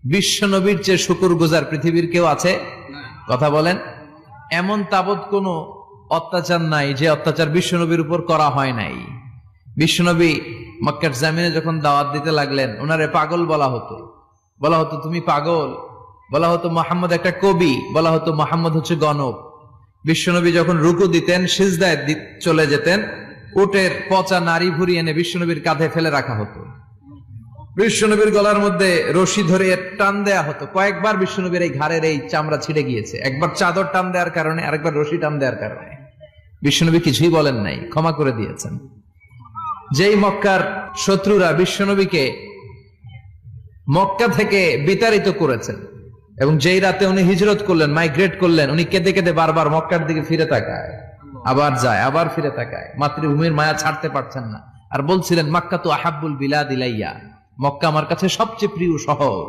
বিশ্ব নবীর চেয়ে শুকরগুজার পৃথিবীর কেউ আছে? কথা বলেন। এমন তাবৎ কোনো অত্যাচার নাই যে অত্যাচার বিশ্ব নবীর উপর করা হয় নাই। বিশ্বনবী মক্কার জামিনে যখন দাওয়াত দিতে লাগলেন, ওনারে পাগল বলা হতো, তুমি পাগল, বলা হতো মোহাম্মদ একটা কবি, বলা হতো মোহাম্মদ হচ্ছে গণক। বিশ্বনবী যখন রুকু দিতেন, সিজদায় চলে যেতেন, উটের পচা নারী ভুরি এনে বিশ্বনবীর কাঁধে ফেলে রাখা হতো। বিশ্বনবীর গলার মধ্যে রশি ধরে টান দেয়া হতো। কয়েকবার বিশ্বনবীর এই ঘাড়ের এই চামড়া ছিঁড়ে গিয়েছে, একবার চাদর টান দেওয়ার কারণে, আরেকবার রশি টান দেওয়ার কারণে। বিশ্বনবী কিছুই বলেন নাই, ক্ষমা করে দিয়েছেন। যেই মক্কার শত্রুরা বিশ্বনবীকে মক্কা থেকে বিতাড়িত করেছেন, এবং যেই রাতে উনি হিজরত করলেন, মাইগ্রেট করলেন, উনি কেঁদে কেঁদে বারবার মক্কার দিকে ফিরে তাকায়, আবার যায়, আবার ফিরে তাকায়, মাতৃভূমির মায়া ছাড়তে পারছেন না। আর বলছিলেন, মক্কা তো আহাব্বুল বিলাদ ইলাইয়া, মক্কা আমার কাছে সবচেয়ে প্রিয় শহর।